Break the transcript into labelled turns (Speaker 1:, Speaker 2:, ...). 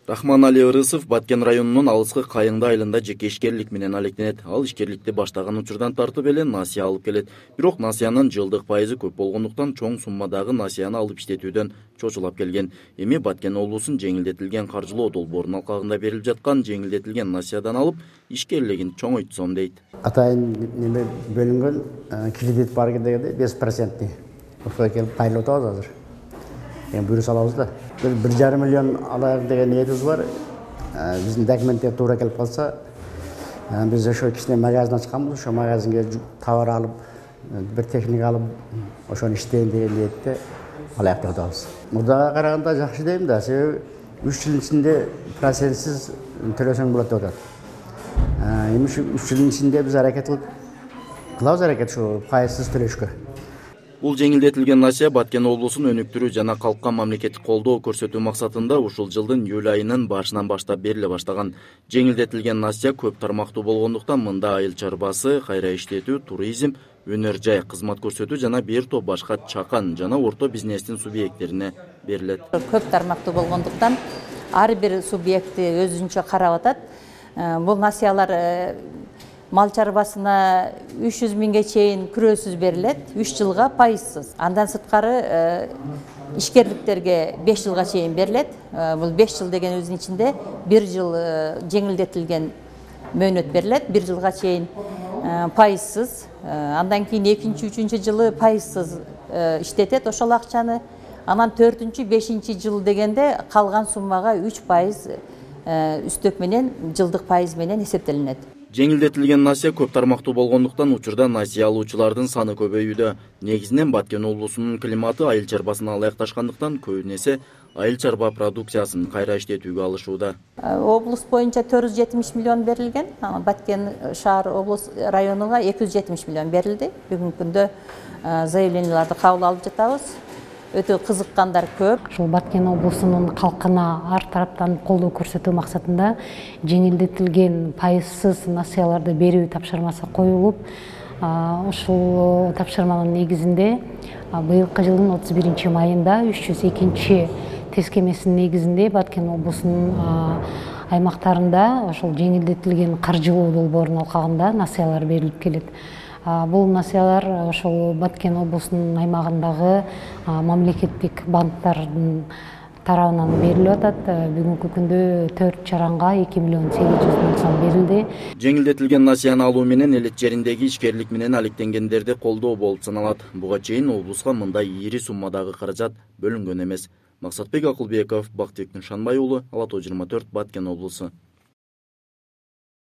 Speaker 1: Рахман Али Ырысов Баткен районунун алыскы Кайыңды айылында жеке ишкерлик менен алектенет. Ал ишкерликти баштаган учурдан тартып эле насыя алып келет. Бирок насыянын жылдык пайызы көп болгондуктан чоң суммадагы насыяны алып иштетүүдөн чочулап келген. Эми Баткен облусунун жеңилдетилген каржылоо долбоорунун алкагында берилип жаткан жеңилдетилген насыядан алып ишкерлигин чоңойтсом дейт.
Speaker 2: Атайын неме бөлүнгөн кредит бар дегенде 5%. Ошол келип кайрылып атабыз азыр. Бюрс алабыз да. 1,5 миллион алайық деген ниетimiz бар. Биздин документтер туура келип калса, биз ошо кичине магазин ачканбыз. Ошо магазинге товар алып, бир техника алып, ошону иштейин деген ниетте алайык деп атабыз. Мурдага караганда жакшы дейм да, себеби 3 жыл ичинде процентсиз төлөсөң болот деп атат. Эми ушу 3 жылдын ичинде биз кылабыз аракет ушу пайызсыз төлөшкө.
Speaker 1: Бул жеңилдетилген насыя Баткен облусун өнүктүрүү жана калкка мамлекеттик колдоо көрсөтүү максатында ушул жылдын июль айынын башынан баштап бериле баштаган. Жеңилдетилген насыя көп тармактуу болгондуктан мында айыл чарбасы, кайра иштетүү, туризм, өнөр жай кызмат көрсөтүү жана бир топ башка чакан жана орто бизнестин субъекттерине берилет.
Speaker 3: Көп тармактуу болгондуктан ар бир субъекти өзүнчө карап атат. Бул насыялар мал чарбасына 300 миңге чейин күрөөсүз берилет, 3 жылга пайызсыз. Андан сырткары ишкерликтерге 5 жылга чейин берилет. Бул 5 жыл деген өзүнүн ичинде 1 жыл жеңилдетилген мөөнөт берилет, 1 жылга чейин пайызсыз. Андан кийин 2-3 жылы пайызсыз иштетет ошол акчаны. Анан 4-5 жыл дегенде калган суммага 3% үстөк менен жылдык пайыз менен эсептелинет.
Speaker 1: Жеңилдетилген насыя көп тармактуу болгондуктан учурда насыя алуучулардын саны көбөйүүдө. Негизинен Баткен облусунун климаты айыл чарбасына ылайыкташкандыктан көбүн эсе айыл чарба продукциясын кайра иштетүүгө алышууда.
Speaker 3: Облус боюнча 470 миллион берилген, Баткен шаар облус районуна 270 миллион берилди. Бүгүнкү күндө заявленияларды кабыл алып жатабыз. Өтө кызыккандар көп.
Speaker 4: Ушул Баткен облусунун калкына ар тараптан колдоо көрсөтүү максатында жеңилдетилген пайызсыз насыяларды берүү тапшырмасы коюлуп, ушул тапшырманын негизинде быйылкы жылдын 31 майында 302 тескемесинин негизинде Баткен облусунун аймактарында ошол жеңилдетилген каржылоо долбоорунун алкагында насыялар берилип келет. Бул насыялар ошол Баткен облусунун аймагындагы мамлекеттик банктардын тарабынан берилип атат. Бүгүнкү күндө 4 чаранга 2 миллион 800 миң сом берилди.
Speaker 1: Жеңилдетилген насыяны алуу менен элет жериндеги ишкерлик менен алектенгендерди колдоо болуп саналат. Буга чейин облуска мындай ири суммадагы каражат бөлүнгөн эмес. Максатбек Акылбеков, Бактыбек Нышанбай уулу, Ала Тоо 24, Баткен облусу.